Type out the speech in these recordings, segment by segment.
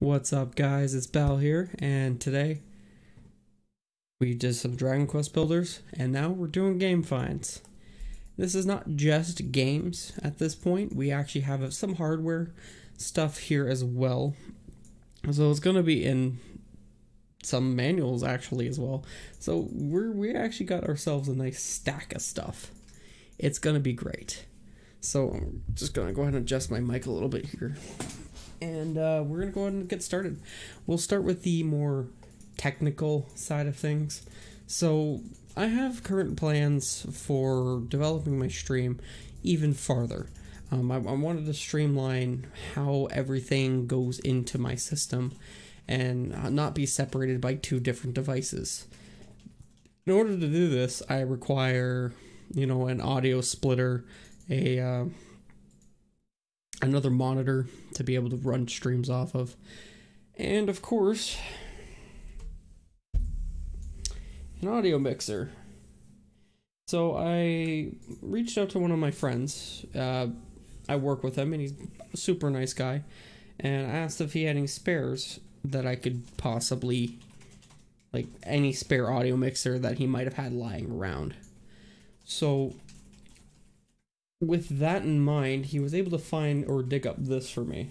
What's up, guys? It's Bal here, and today we did some Dragon Quest builders, and now we're doing game finds. This is not just games at this point. We actually have some hardware stuff here as well. So it's going to be in some manuals actually as well. So we actually got ourselves a nice stack of stuff. It's going to be great. So I'm just going to go ahead and adjust my mic a little bit here. And we're going to go ahead and get started. We'll start with the more technical side of things. So I have current plans for developing my stream even farther. I wanted to streamline how everything goes into my system and not be separated by two different devices. In order to do this, I require, an audio splitter, another monitor to be able to run streams off of, and of course an audio mixer. So I reached out to one of my friends. I work with him and he's a super nice guy, and I asked if he had any spares that I could possibly, like any spare audio mixer that he might have had lying around. So with that in mind, he was able to find or dig up this for me.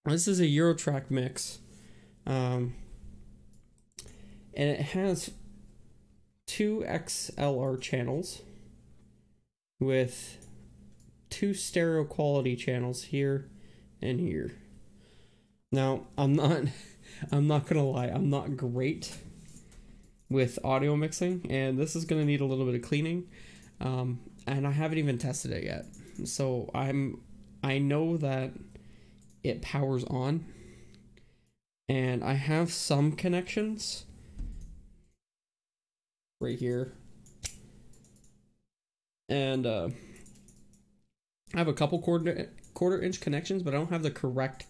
This is a Eurotrack mix, and it has two XLR channels with two stereo quality channels here and here. Now, I'm not gonna lie, I'm not great with audio mixing, and this is going to need a little bit of cleaning, and I haven't even tested it yet. So I know that it powers on, and I have some connections right here, and I have a couple quarter inch connections, but I don't have the correct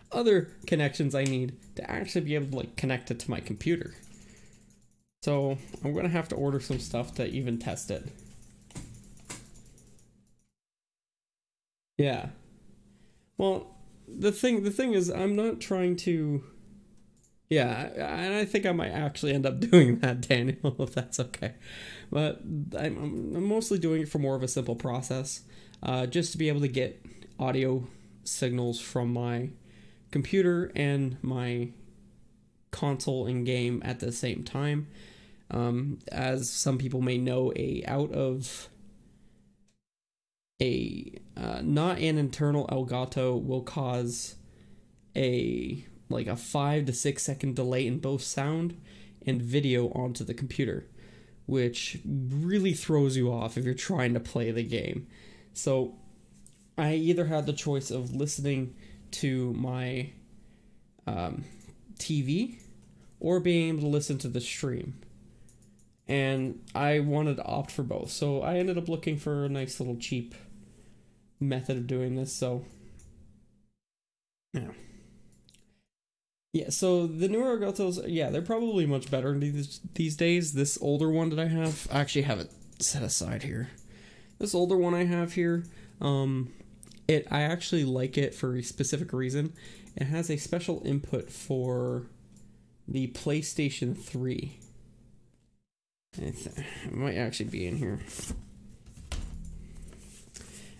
other connections I need to actually be able to connect it to my computer. So I'm gonna have to order some stuff to even test it. Yeah. Well, the thing is, I'm not trying to. Yeah, and I think I might actually end up doing that, Daniel, if that's okay. But I'm mostly doing it for more of a simple process, just to be able to get audio signals from my computer and my console in game at the same time. As some people may know, not an internal Elgato will cause a 5 to 6 second delay in both sound and video onto the computer, which really throws you off if you're trying to play the game. So I either had the choice of listening to my TV or being able to listen to the stream. And I wanted to opt for both. So I ended up looking for a nice little cheap method of doing this. So yeah, so the newer Elgatos, yeah, they're probably much better these days. This older one that I have, I actually have it set aside here. This older one I have here, I actually like it for a specific reason. It has a special input for the PlayStation 3. It might actually be in here.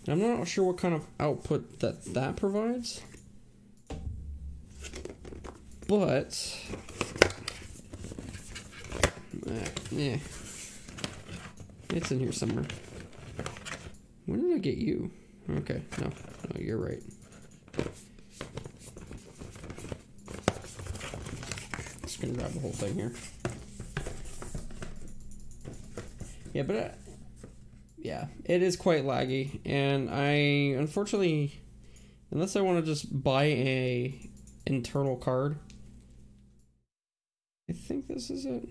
And I'm not sure what kind of output that provides, but yeah, it's in here somewhere. When did I get you? Okay, no, you're right. Just gonna grab the whole thing here. Yeah, but yeah, it is quite laggy, and I unfortunately, unless I want to just buy a internal card, I think this is it.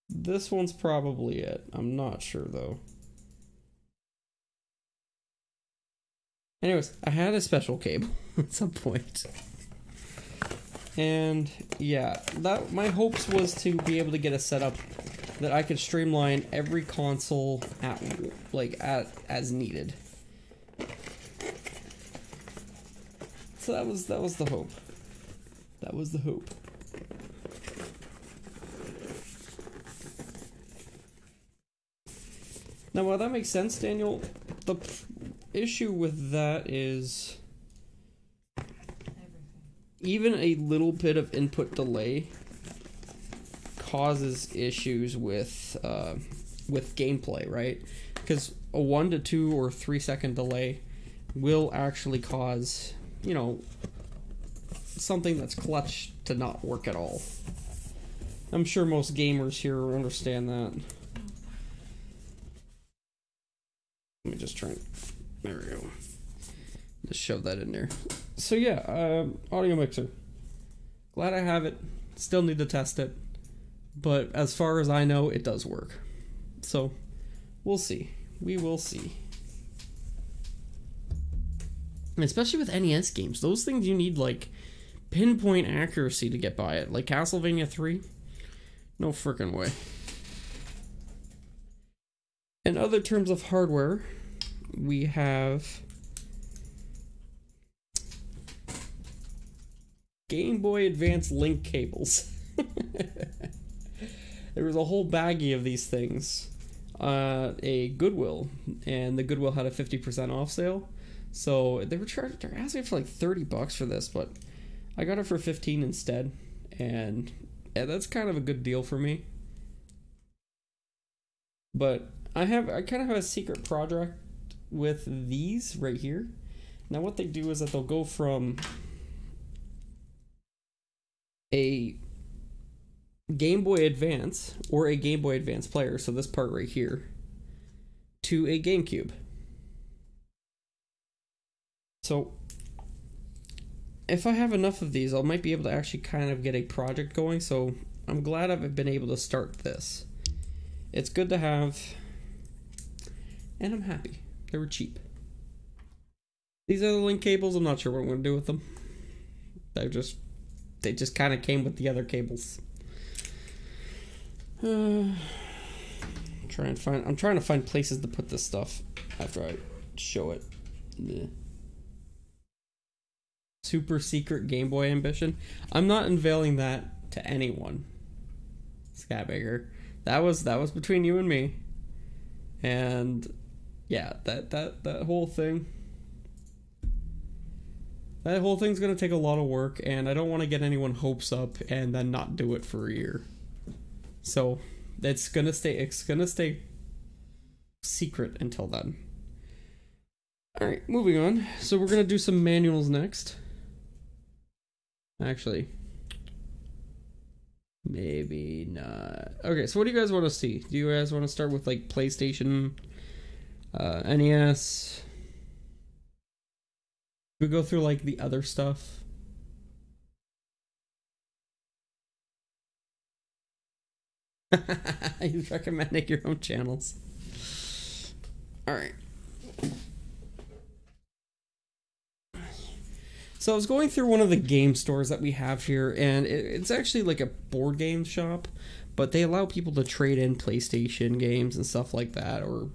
This one's probably it. I'm not sure though. Anyways, I had a special cable at some point. And yeah, that my hopes was to be able to get a setup that I could streamline every console as needed. So that was the hope. That was the hope. Now, while that makes sense, Daniel, the issue with that is even a little bit of input delay causes issues with gameplay, right? Because a 1 to 2 or 3 second delay will actually cause, you know, something that's clutch to not work at all. I'm sure most gamers here understand that. Let me just try and... There we go. Just shove that in there. So yeah, audio mixer. Glad I have it. Still need to test it. But as far as I know, it does work. So, we'll see. We will see. And especially with NES games, those things you need, like, pinpoint accuracy to get by it. Like Castlevania 3? No frickin' way. In other terms of hardware, we have Game Boy Advance link cables. There was a whole baggie of these things. A Goodwill, and the Goodwill had a 50% off sale. So they're asking for like $30 for this, but I got it for 15 instead, and yeah, that's kind of a good deal for me. But I kind of have a secret project with these right here. Now what they do is that they'll go from a Game Boy Advance or a Game Boy Advance player, so this part right here, to a GameCube. So if I have enough of these, I might be able to actually kind of get a project going, so I'm glad I've been able to start this. It's good to have, and I'm happy. They were cheap. These are the link cables. I'm not sure what I'm going to do with them. They just kind of came with the other cables. I'm trying to find places to put this stuff after I show it. Yeah. Super secret Game Boy ambition. I'm not unveiling that to anyone. Scatbaker. That was between you and me. And yeah, that whole thing. That whole thing's gonna take a lot of work, and I don't want to get anyone hopes up and then not do it for a year. So it's gonna stay secret until then. Alright, moving on. So we're gonna do some manuals next. Actually, maybe not. Okay, so what do you guys want to see? Do you guys want to start with like PlayStation, NES? We go through like the other stuff. He's recommending your own channels. Alright. So I was going through one of the game stores that we have here, and it's actually like a board game shop, but they allow people to trade in PlayStation games and stuff like that, or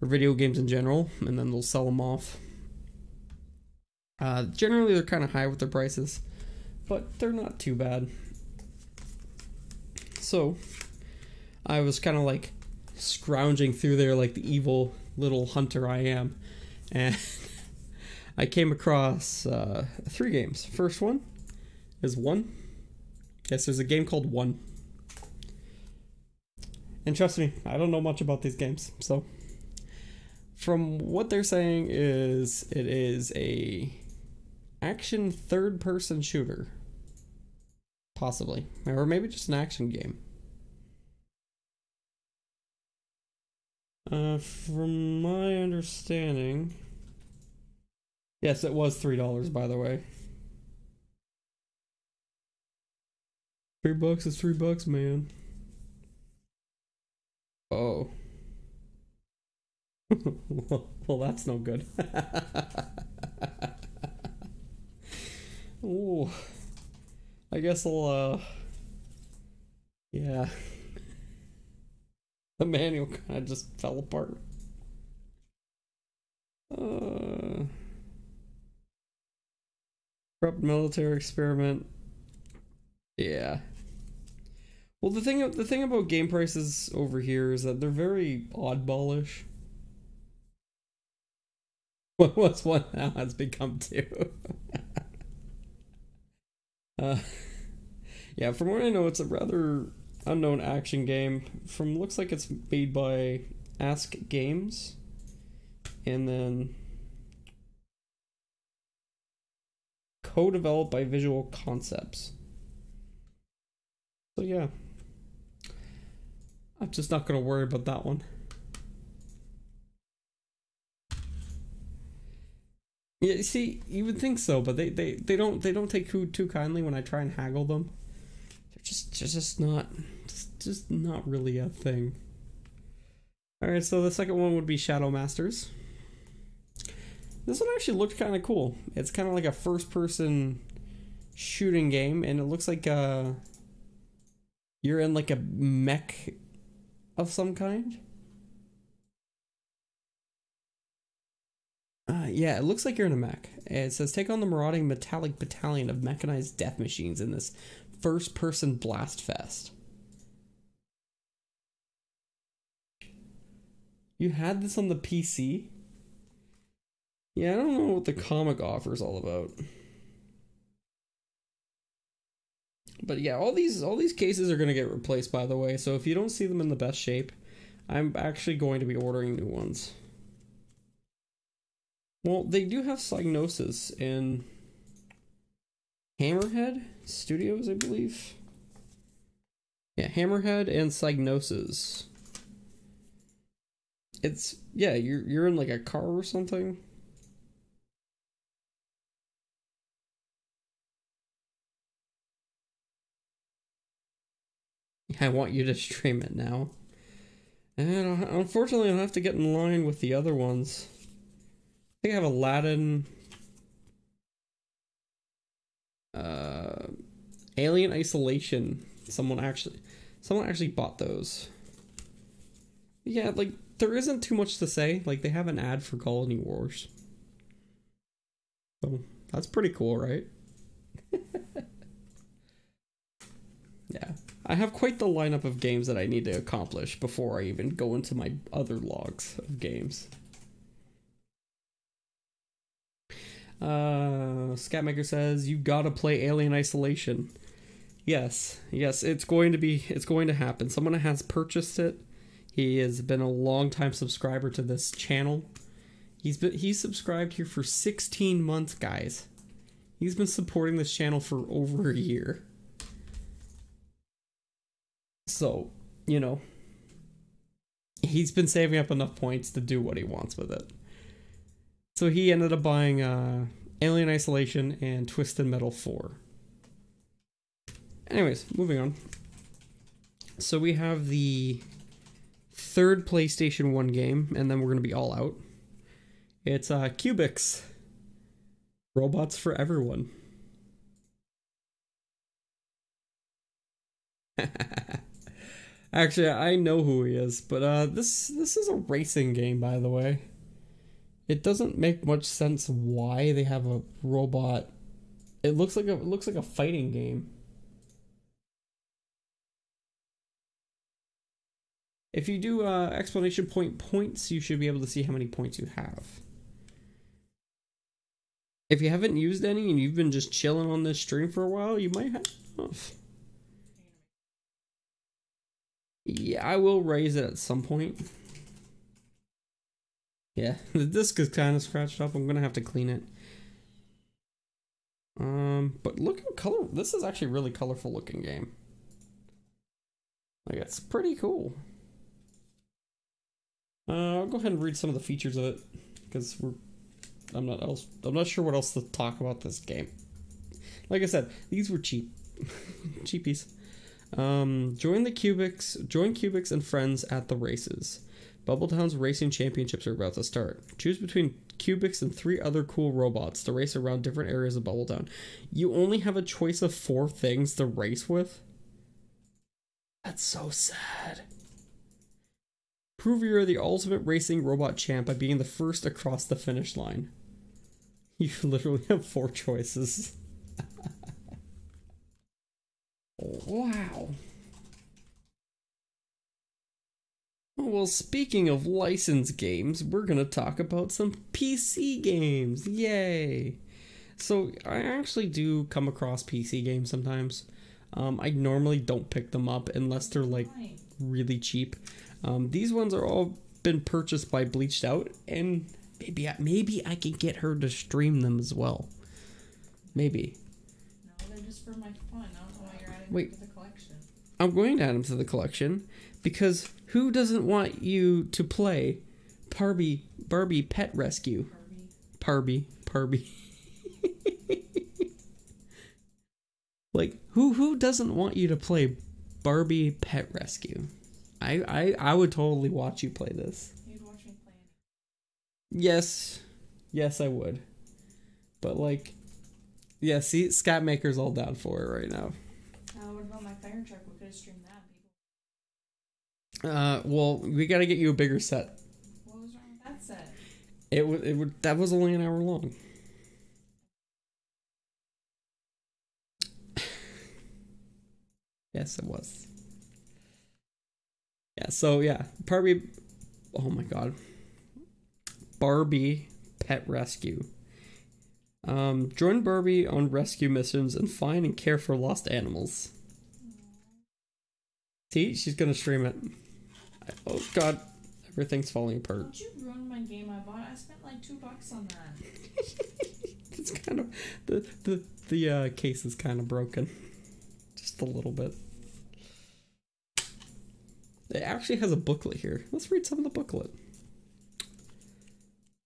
video games in general, and then they'll sell them off. Generally, they're kind of high with their prices, but they're not too bad. So I was kind of like scrounging through there like the evil little hunter I am, and I came across 3 games. First one is One. Yes, there's a game called One. And trust me, I don't know much about these games. So, from what they're saying is it is a action third-person shooter. Possibly. Or maybe just an action game. From my understanding... Yes, it was $3, by the way. $3 is $3, man. Oh. well, that's no good. Ooh. I guess I'll, yeah. The manual kind of just fell apart. Corrupt military experiment. Yeah. Well, the thing about game prices over here is that they're very oddballish. What was one now has become two. Yeah, from what I know, it's a rather unknown action game. From looks like it's made by Ask Games, and then co-developed by Visual Concepts. So yeah, I'm just not gonna worry about that one. Yeah, see, you would think so, but they don't take too kindly when I try and haggle them. They're just not really a thing. All right, so the second one would be Shadow Masters. This one actually looked kind of cool. It's kind of like a first-person shooting game, and it looks like you're in like a mech of some kind. Yeah, it looks like you're in a mech. It says, take on the marauding metallic battalion of mechanized death machines in this first-person blast fest. You had this on the PC? Yeah, I don't know what the comic offer is all about. But yeah, all these cases are going to get replaced, by the way, so if you don't see them in the best shape, I'm actually going to be ordering new ones. Well, they do have Psygnosis in Hammerhead Studios, I believe. Yeah, Hammerhead and Psygnosis. It's, yeah, you're in like a car or something. I want you to stream it now. And unfortunately, I'll have to get in line with the other ones. I think I have Aladdin, Alien Isolation. Someone actually bought those. Yeah, like there isn't too much to say. Like they have an ad for Colony Wars, so that's pretty cool, right? Yeah, I have quite the lineup of games that I need to accomplish before I even go into my other logs of games. Scatmaker says you gotta play Alien Isolation. Yes, it's going to happen. Someone has purchased it. He has been a long time subscriber to this channel. He's subscribed here for 16 months, guys. He's been supporting this channel for over a year. So, you know, he's been saving up enough points to do what he wants with it. So he ended up buying Alien Isolation and Twisted Metal 4. Anyways, moving on. So we have the third PlayStation 1 game, and then we're going to be all out. It's Cubics. Robots for Everyone. Actually, I know who he is, but this is a racing game, by the way. It doesn't make much sense why they have a robot. It looks like a fighting game. If you do exclamation point points, you should be able to see how many points you have. If you haven't used any and you've been just chilling on this stream for a while, you might have enough. Yeah, I will raise it at some point. Yeah, the disc is kind of scratched up. I'm gonna have to clean it. But look at color. This is actually a really colorful looking game. Like, it's pretty cool. I'll go ahead and read some of the features of it because I'm not sure what else to talk about this game. Like I said, these were cheap, cheapies. Join Cubics and friends at the races. Bubbletown's racing championships are about to start. Choose between Cubics and 3 other cool robots to race around different areas of Bubbletown. You only have a choice of 4 things to race with? That's so sad. Prove you're the ultimate racing robot champ by being the first across the finish line. You literally have 4 choices. Wow. Well, speaking of licensed games, we're going to talk about some PC games. Yay! So, I actually do come across PC games sometimes. I normally don't pick them up unless they're like really cheap. These ones are all been purchased by Bleached Out, and maybe I can get her to stream them as well. Maybe. No, they're just for my fun. I don't know why you're adding them to the collection. I'm going to add them to the collection because who doesn't want you to play Barbie Pet Rescue? Parby. Like who doesn't want you to play Barbie Pet Rescue? I would totally watch you play this. You'd watch me play it. Yes I would. But like, yeah, see, Scatmaker's all down for it right now. What about my fire truck? We could have streamed that. Well, we gotta get you a bigger set. What was wrong with that set? That was only an hour long. Yes, it was. Yeah, so yeah, Barbie. Oh my god. Barbie Pet Rescue. Join Barbie on rescue missions and find and care for lost animals. See, she's gonna stream it. Oh god, everything's falling apart. Don't you ruin my game I bought? I spent like $2 on that. It's kind of the case is kind of broken, just a little bit. It actually has a booklet here. Let's read some of the booklet.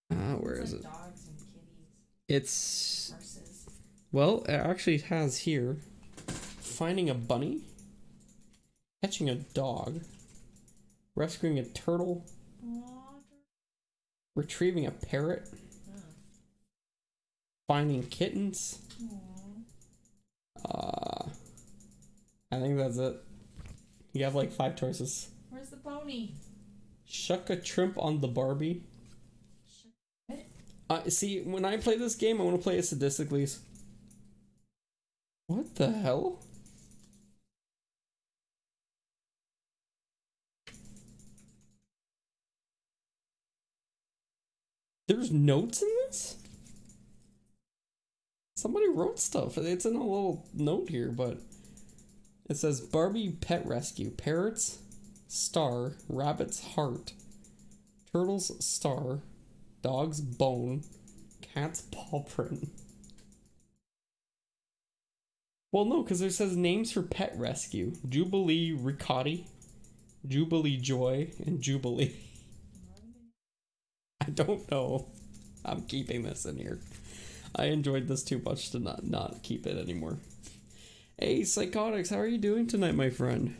Where is it? Dogs and kitties. It's Horses. well, it actually has here finding a bunny, catching a dog, rescuing a turtle, retrieving a parrot, finding kittens. I think that's it. You have like 5 choices. Where's the pony? Shuck a shrimp on the Barbie. See, when I play this game, I want to play it sadistically. What the hell? There's notes in this? Somebody wrote stuff. It's in a little note here, but it says Barbie Pet Rescue. Parrots, star. Rabbit's heart. Turtle's star. Dog's bone. Cat's paw print. Well, no, because it says names for pet rescue. Jubilee Ricotti, Jubilee Joy, and Jubilee. I don't know. I'm keeping this in here. I enjoyed this too much to not keep it anymore. Hey, Psychotics, how are you doing tonight, my friend?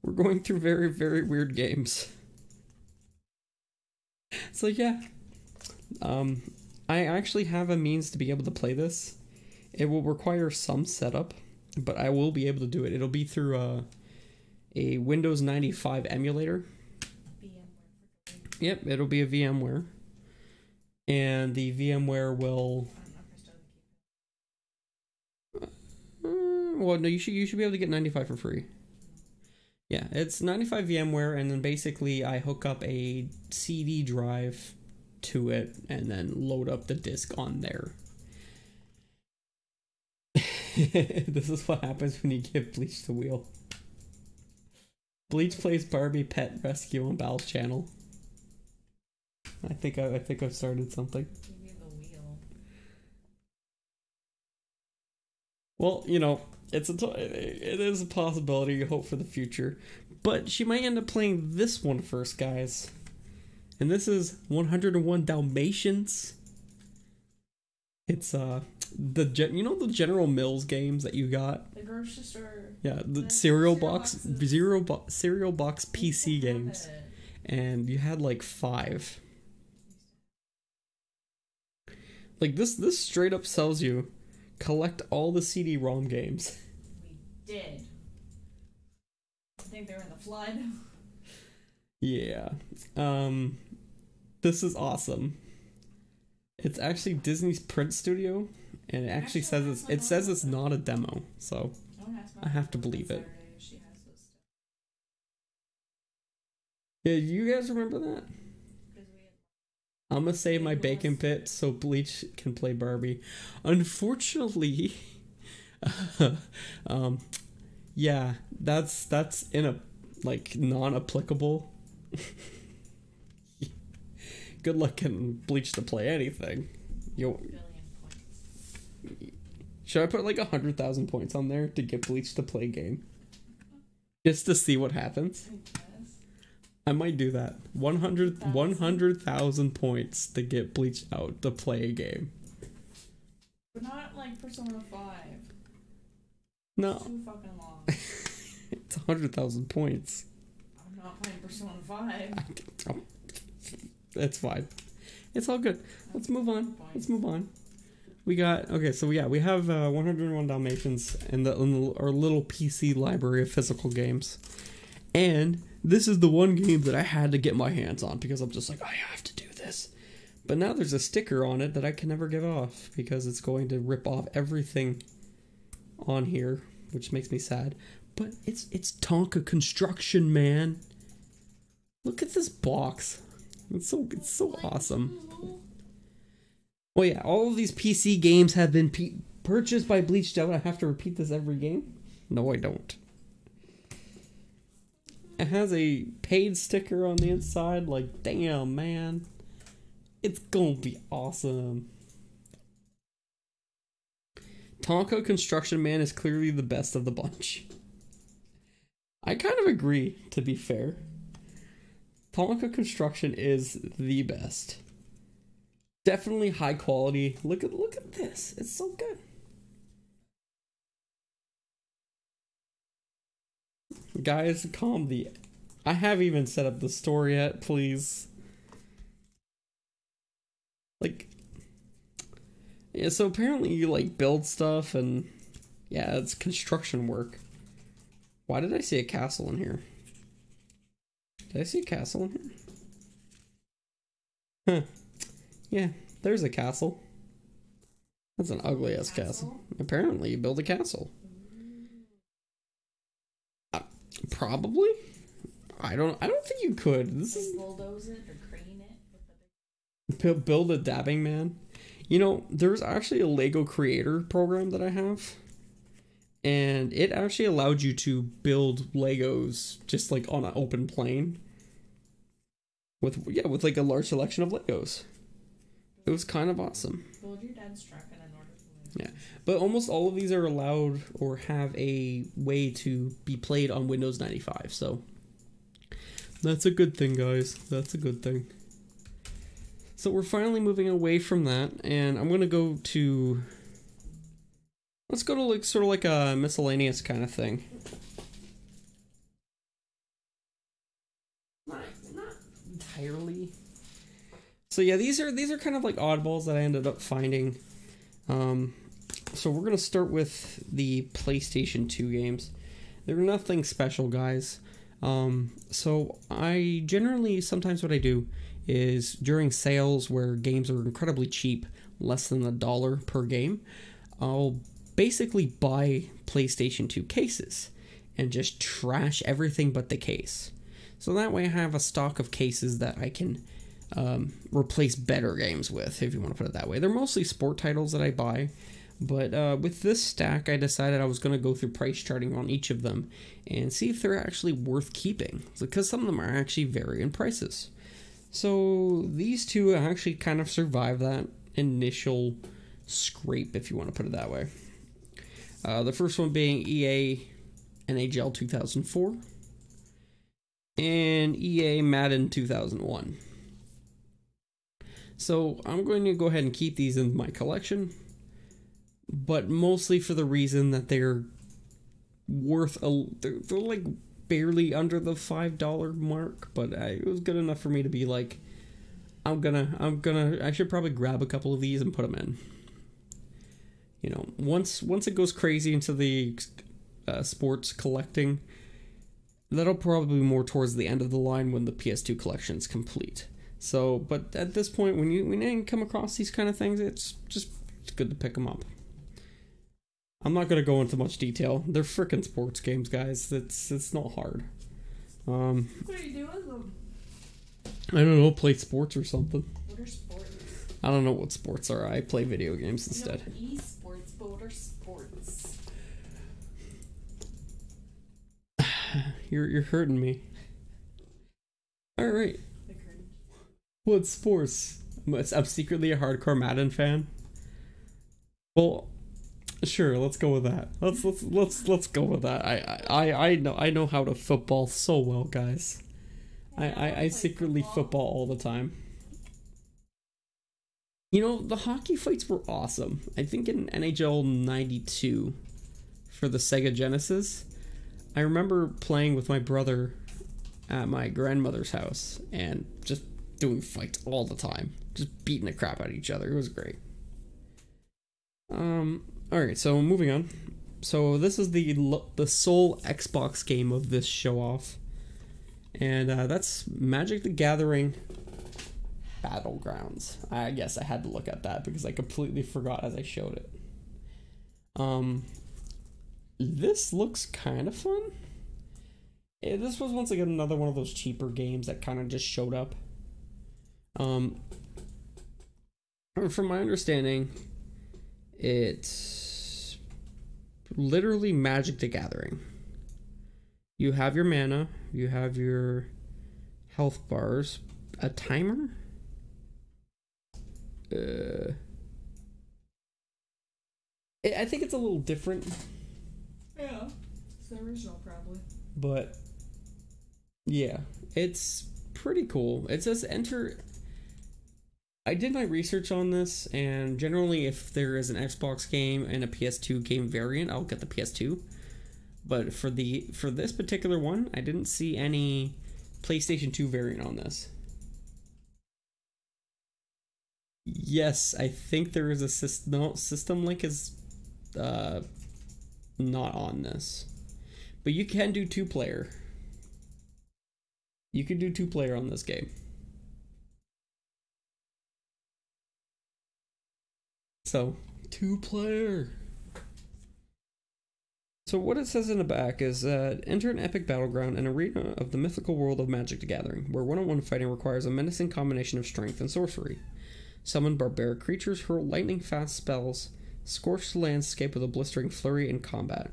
We're going through very, very weird games. So yeah. I actually have a means to be able to play this. It will require some setup, but I will be able to do it. It'll be through a Windows 95 emulator. Yep, it'll be a VMware. And the VMware will... well, no, you should be able to get 95 for free. Yeah, it's 95 VMware, and then basically I hook up a CD drive to it and then load up the disk on there. This is what happens when you give Bleach the wheel. Bleach plays Barbie Pet Rescue on Bal's channel. I think I've started something. Give you the wheel. Well, you know, it is a possibility. You hope for the future, but she might end up playing this one first, guys. And this is 101 Dalmatians. It's the General Mills games that you got. The grocery store. Yeah, the cereal box PC games, and you had like 5. Like this straight up sells you collect all the CD-ROM games. We did. I think they were in the flood. Yeah. This is awesome. It's actually Disney's print studio, and it actually says it's not a demo, so I have to believe it. Yeah, you guys remember that? I'm gonna save my bacon pit so Bleach can play Barbie. Unfortunately, yeah, that's in a non-applicable. Good luck getting Bleach to play anything. Should I put like 100,000 points on there to get Bleach to play a game? Just to see what happens? I might do that. 100,000 points to get Bleach out to play a game. But not like Persona 5. No. It's too fucking long. It's 100,000 points. I'm not playing Persona 5. That's fine. It's all good. Let's move on. We got, okay, so yeah, we have 101 Dalmatians in our little PC library of physical games. And this is the one game that I had to get my hands on because I'm just like, I have to do this. But now there's a sticker on it that I can never get off because it's going to rip off everything on here, which makes me sad. But it's Tonka Construction, man. Look at this box. It's so awesome. Well, yeah, all of these PC games have been purchased by Bleached Out. I have to repeat this every game? No, I don't. It has a paid sticker on the inside. Like, damn, man. It's gonna be awesome. Tonka Construction Man is clearly the best of the bunch. I kind of agree, to be fair. Tonka Construction is the best. Definitely high quality. Look at this. It's so good. Guys, calm the... I haven't even set up the store yet, please. Like... Yeah, so apparently you, like, build stuff and... Yeah, it's construction work. Why did I see a castle in here? Did I see a castle in here? Huh. Yeah, there's a castle. That's an ugly-ass castle. Apparently, you build a castle. Probably. I don't think you could. This is bulldoze it or crane it. Build a dabbing man. You know, there's actually a Lego Creator program that I have, and it actually allowed you to build Legos just like on an open plane. With like a large selection of Legos. It was kind of awesome. Build your dad's truck in order to win. Yeah, but almost all of these are allowed or have a way to be played on Windows 95, so that's a good thing, guys. That's a good thing. So we're finally moving away from that, and I'm gonna go to... Let's go to like sort of like a miscellaneous kind of thing. Not entirely. So yeah, these are kind of like oddballs that I ended up finding. So we're gonna start with the PlayStation 2 games. They're nothing special, guys. So I generally, sometimes what I do is during sales where games are incredibly cheap, less than $1 per game, I'll basically buy PlayStation 2 cases and just trash everything but the case. So that way I have a stock of cases that I can replace better games with, if you want to put it that way. They're mostly sport titles that I buy, but with this stack I decided I was going to go through price charting on each of them and see if they're actually worth keeping, because some of them are actually vary in prices. So these two actually kind of survived that initial scrape, if you want to put it that way. The first one being EA NHL 2004 and EA Madden 2001. So I'm going to go ahead and keep these in my collection, but mostly for the reason that they're worth they're like barely under the $5 mark, but it was good enough for me to be like, I should probably grab a couple of these and put them in. You know, once it goes crazy into the sports collecting, That'll probably be more towards the end of the line when the PS2 collection is complete. So, but at this point, when you come across these kind of things, it's good to pick them up. I'm not gonna go into much detail. They're frickin' sports games, guys. It's not hard. What do you do with them? I don't know, play sports or something. What are sports? I don't know what sports are. I play video games instead. I know e-sports, but what are sports? You're hurting me. All right. What sports? I'm secretly a hardcore Madden fan. Well, sure. Let's go with that. Let's go with that. I know how to football so well, guys. I secretly football all the time. You know, the hockey fights were awesome. I think in NHL 92 for the Sega Genesis, I remember playing with my brother at my grandmother's house and just doing fights all the time. Just beating the crap out of each other. It was great. Alright, so moving on. So this is the sole Xbox game of this show-off. And that's Magic the Gathering Battlegrounds. I guess I had to look at that because I completely forgot as I showed it. This looks kind of fun. This was once again another one of those cheaper games that kind of just showed up. From my understanding, it's literally Magic the Gathering. You have your mana, you have your health bars, a timer. I think it's a little different. Yeah, it's the original probably. But yeah, it's pretty cool. It says enter. I did my research on this, and generally if there is an Xbox game and a PS2 game variant, I'll get the PS2. But for this particular one, I didn't see any PlayStation 2 variant on this. Yes, I think there is a system. No, System Link is not on this, but you can do 2-player. You can do 2-player on this game. So 2-player. So what it says in the back is enter an epic battleground, an arena of the mythical world of Magic the Gathering, where one-on-one fighting requires a menacing combination of strength and sorcery. Summon barbaric creatures, hurl lightning-fast spells, scorch the landscape with a blistering flurry in combat.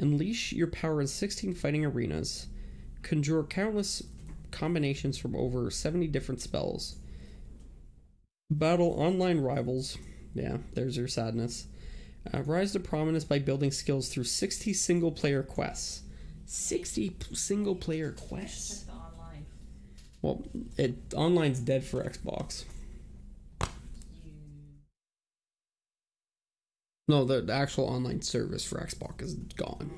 Unleash your power in 16 fighting arenas. Conjure countless combinations from over 70 different spells. Battle online rivals. Yeah, there's your sadness. Rise to prominence by building skills through 60 single-player quests. 60 single-player quests? Check the online. Well, online's dead for Xbox. No, the actual online service for Xbox is gone.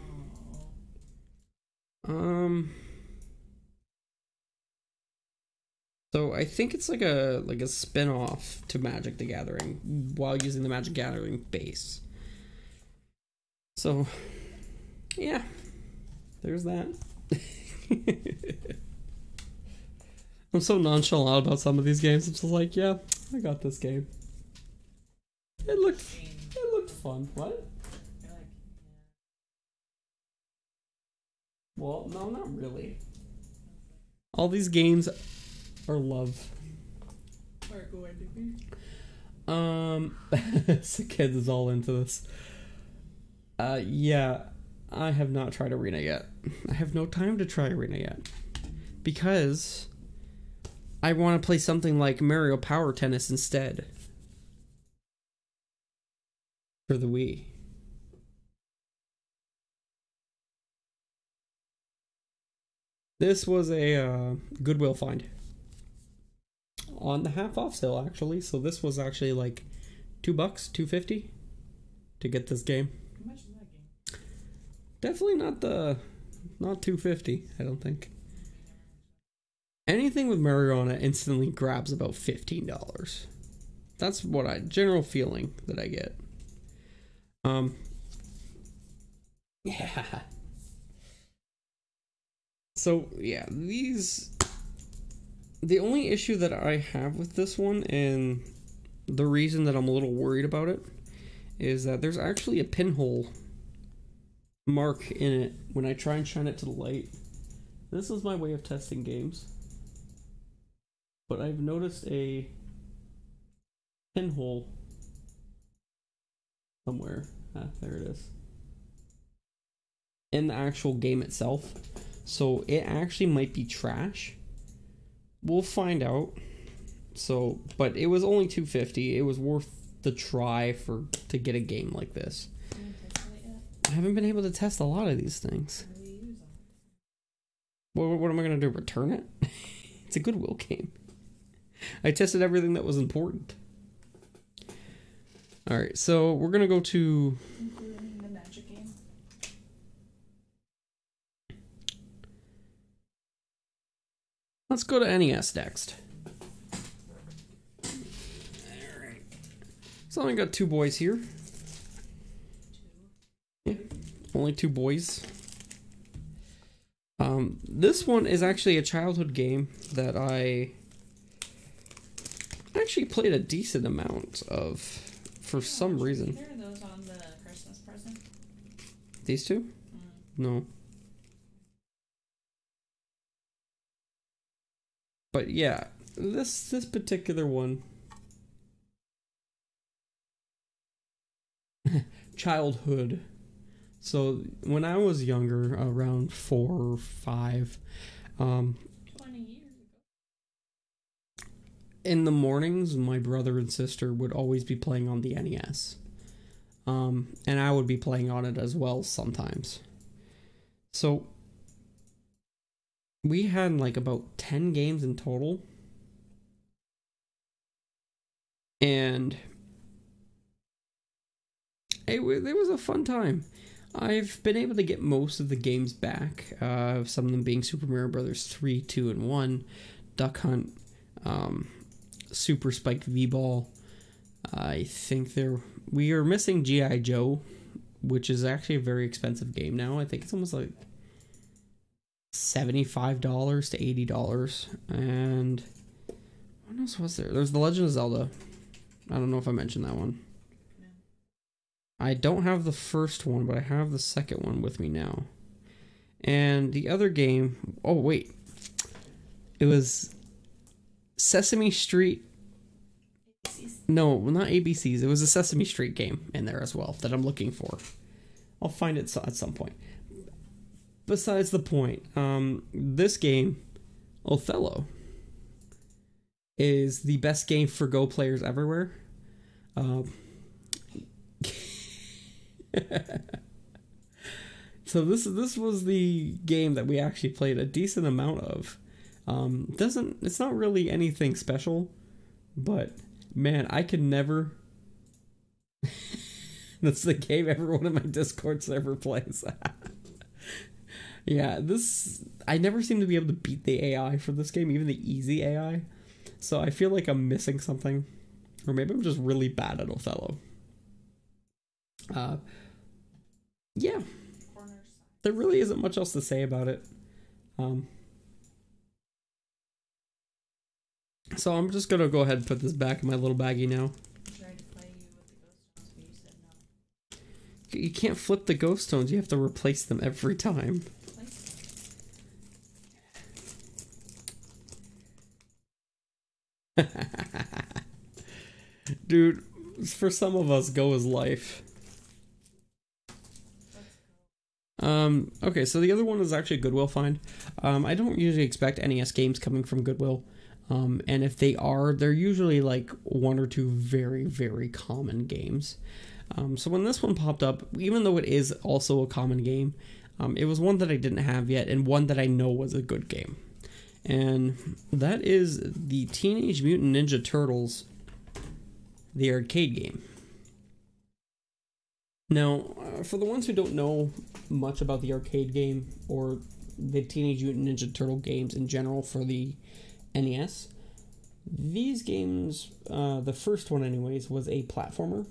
So I think it's like a spin-off to Magic the Gathering while using the Magic Gathering base. So yeah, there's that. I'm so nonchalant about some of these games. I'm just like, yeah, I got this game. It looked fun. What? Well, no, not really. All these games are love. Are going to be. The kids is all into this. Yeah, I have not tried Arena yet. I have no time to try Arena yet. Because I want to play something like Mario Power Tennis instead. For the Wii. This was a Goodwill find. On the half-off sale, actually. So this was actually like $2, $2.50 to get this game. How much is that game? Definitely not $2.50, I don't think. Anything with Mario on it instantly grabs about $15. That's what general feeling that I get. Yeah. So, yeah, the only issue that I have with this one, and the reason that I'm a little worried about it, is that there's actually a pinhole mark in it when I try and shine it to the light. This is my way of testing games. But I've noticed a pinhole somewhere. There it is. In the actual game itself. So it actually might be trash. We'll find out. So, but it was only $250. It was worth the try to get a game like this. I haven't been able to test a lot of these things. What am I going to do? Return it? It's a Goodwill game. I tested everything that was important. Alright, so we're going to go to... Including the magic game. Let's go to NES next. Alright. So I got two boys here. Yeah, only two boys. This one is actually a childhood game that I actually played a decent amount of for some reason. Are those on the Christmas present? These two? No. But yeah, this particular one. Childhood. So when I was younger, around 4 or 5, 20 years ago. In the mornings, my brother and sister would always be playing on the NES. And I would be playing on it as well sometimes. So we had like about 10 games in total. And it was a fun time. I've been able to get most of the games back, some of them being Super Mario Bros. 3, 2, and 1, Duck Hunt, Super Spiked V-Ball. I think we are missing G.I. Joe, which is actually a very expensive game now. I think it's almost like $75 to $80. And what else was there? There's The Legend of Zelda. I don't know if I mentioned that one. I don't have the first one, but I have the second one with me now. And the other game... Oh, wait. It was Sesame Street... No, not ABCs. It was a Sesame Street game in there as well that I'm looking for. I'll find it at some point. Besides the point, this game, Othello, is the best game for Go players everywhere. So this was the game that we actually played a decent amount of. It's not really anything special, but man, I could never. That's the game everyone in my Discord server plays. Yeah, I never seem to be able to beat the AI for this game, even the easy AI. So I feel like I'm missing something, or maybe I'm just really bad at Othello. Yeah, there really isn't much else to say about it. So I'm just gonna go ahead and put this back in my little baggie now. You can't flip the ghost stones, you have to replace them every time. Dude, for some of us, Go is life. Okay, so the other one is actually a Goodwill find. I don't usually expect NES games coming from Goodwill. And if they are, they're usually like one or two very, very common games. So when this one popped up, even though it is also a common game, it was one that I didn't have yet and one that I know was a good game. And that is the Teenage Mutant Ninja Turtles, the arcade game. Now, for the ones who don't know much about the arcade game or the Teenage Mutant Ninja Turtle games in general for the NES, these games, the first one anyways, was a platformer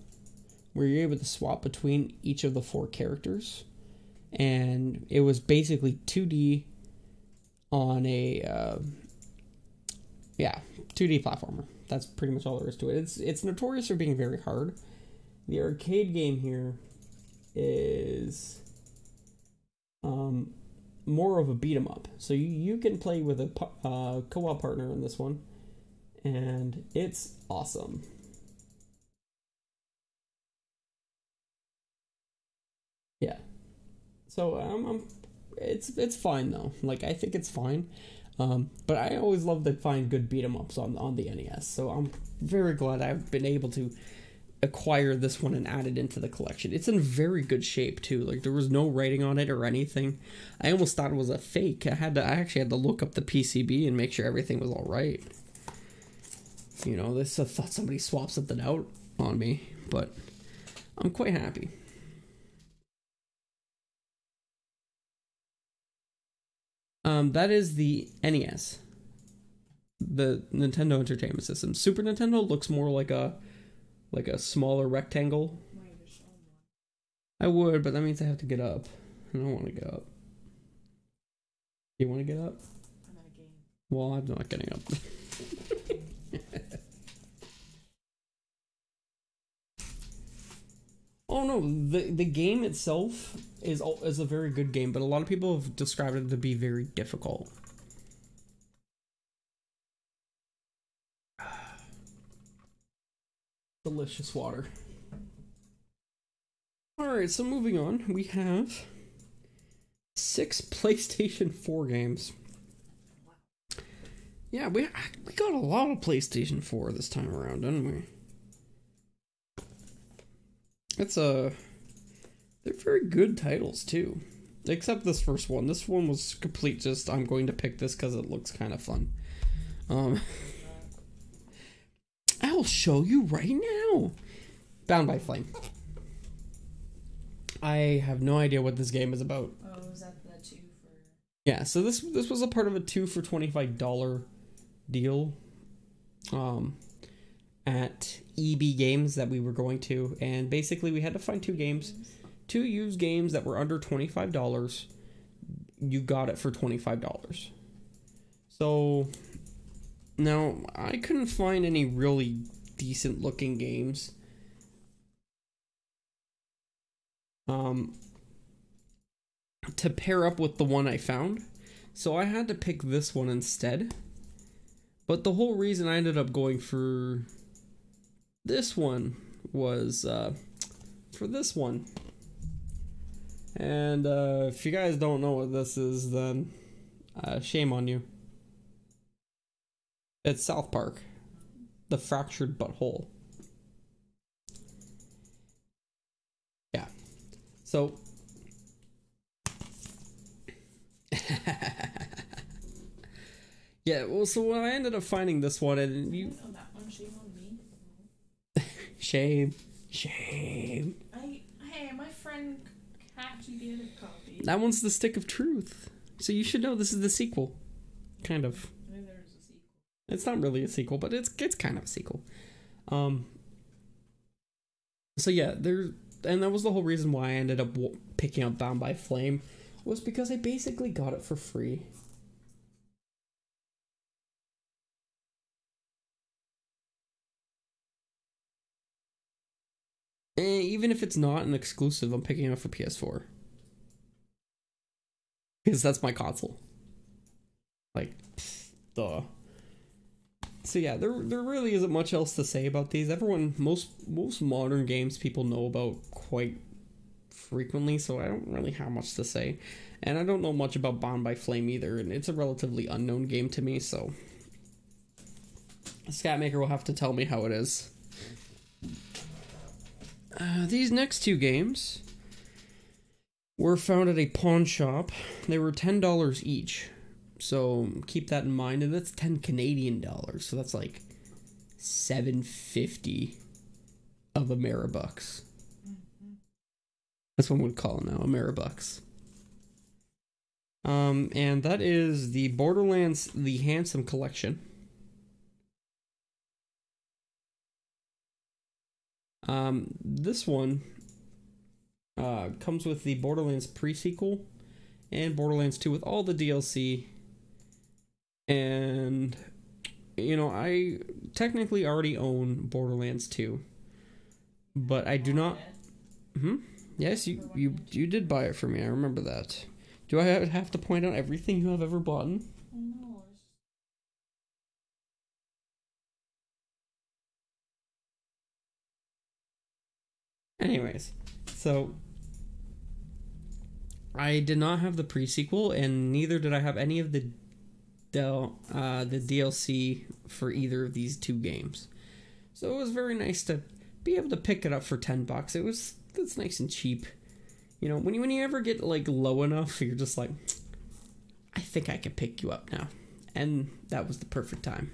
where you're able to swap between each of the 4 characters. And it was basically 2D on a yeah, 2D platformer. That's pretty much all there is to it. It's notorious for being very hard. The arcade game here is more of a beat 'em up. So you can play with a co-op partner in this one, and it's awesome. Yeah. So it's fine though. Like, I think it's fine. But I always love to find good beat 'em ups on the NES. So I'm very glad I've been able to acquire this one and add it into the collection. It's in very good shape too. Like, there was no writing on it or anything. I almost thought it was a fake. I actually had to look up the PCB and make sure everything was all right. You know, I thought somebody swapped something out on me, but I'm quite happy. That is the NES, the Nintendo Entertainment System. Super Nintendo looks more like a smaller rectangle. I would, but that means I have to get up. I don't want to get up. You want to get up? I'm at a game. Well, I'm not getting up. Oh no, the game itself is a very good game, but a lot of people have described it to be very difficult. Delicious water. Alright, so moving on, we have 6 PlayStation 4 games. Yeah, we got a lot of PlayStation 4 this time around, didn't we? They're very good titles too, except this first one. This one was complete just, I'm going to pick this because it looks kind of fun. I'll show you right now. Bound by Flame. I have no idea what this game is about. Oh, was that the 2 for... Yeah, so this was a part of a 2 for $25 deal at EB Games that we were going to, and basically we had to find 2 games, 2 used games that were under $25. You got it for $25. So now I couldn't find any really decent looking games to pair up with the one I found, so I had to pick this one instead. But the whole reason I ended up going for this one was for this one. And if you guys don't know what this is, then shame on you. It's South Park, The Fractured Butthole. Yeah. So yeah, well, so when I ended up finding this one, and you... Oh, that one, shame on me. Shame. Hey, my friend actually gave a copy. That one's the Stick of Truth. So you should know this is the sequel. Kind of. Maybe there's a sequel. It's not really a sequel, but it's kind of a sequel. So yeah, and that was the whole reason why I ended up picking up Bound by Flame, was because I basically got it for free. Even if it's not an exclusive, I'm picking it up for PS4. Because that's my console. Like, duh. So yeah, there really isn't much else to say about these. Most modern games people know about quite frequently, so I don't really have much to say. And I don't know much about Bound by Flame either, and it's a relatively unknown game to me, so Scatmaker will have to tell me how it is. These next 2 games were found at a pawn shop. They were $10 each. So keep that in mind, and that's 10 Canadian dollars. So that's like $7.50 of Ameribucks. That's what we'd call now, Ameribucks. And that is the Borderlands The Handsome Collection. This one comes with the Borderlands pre-sequel and Borderlands 2 with all the DLC And I technically already own Borderlands 2, but I do not. Yes, you did buy it for me. I remember that. Do I have to point out everything you have ever bought? No. Anyways, so I did not have the pre-sequel, and neither did I have any of the DLC for either of these two games. So it was very nice to be able to pick it up for $10. It's nice and cheap. When you ever get like low enough, you're just like, I think I can pick you up now, and that was the perfect time.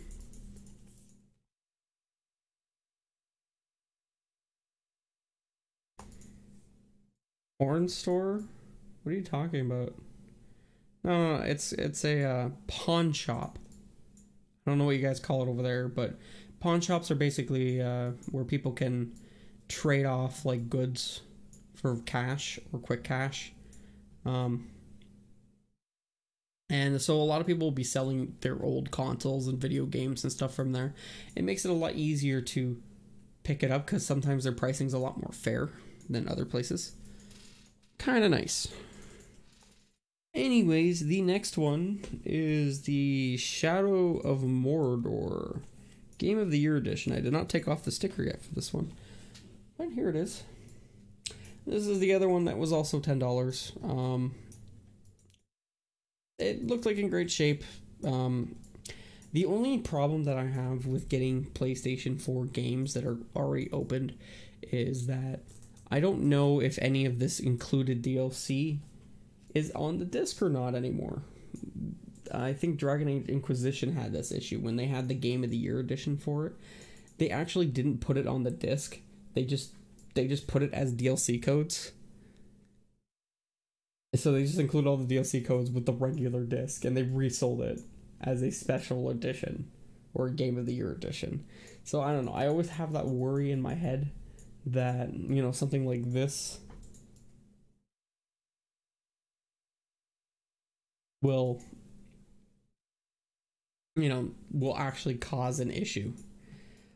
Porn store? What are you talking about? No, it's a pawn shop. I don't know what you guys call it over there, but pawn shops are basically where people can trade off like goods for cash or quick cash. And so a lot of people will be selling their old consoles and video games and stuff from there. It makes it a lot easier to pick it up because sometimes their pricing's a lot more fair than other places. Kind of nice. Anyways, the next one is the Shadow of Mordor Game of the Year Edition. I did not take off the sticker yet for this one, but here it is. This is the other one that was also $10. It looked like in great shape. The only problem that I have with getting PlayStation 4 games that are already opened is that I don't know if any of this included DLC is on the disc or not anymore. I think Dragon Age Inquisition had this issue when they had the Game of the Year edition for it. They actually didn't put it on the disc. They just put it as DLC codes. So they just include all the DLC codes with the regular disc, and they resold it as a special edition or a Game of the Year edition. So I don't know. I always have that worry in my head that, something like this will actually cause an issue.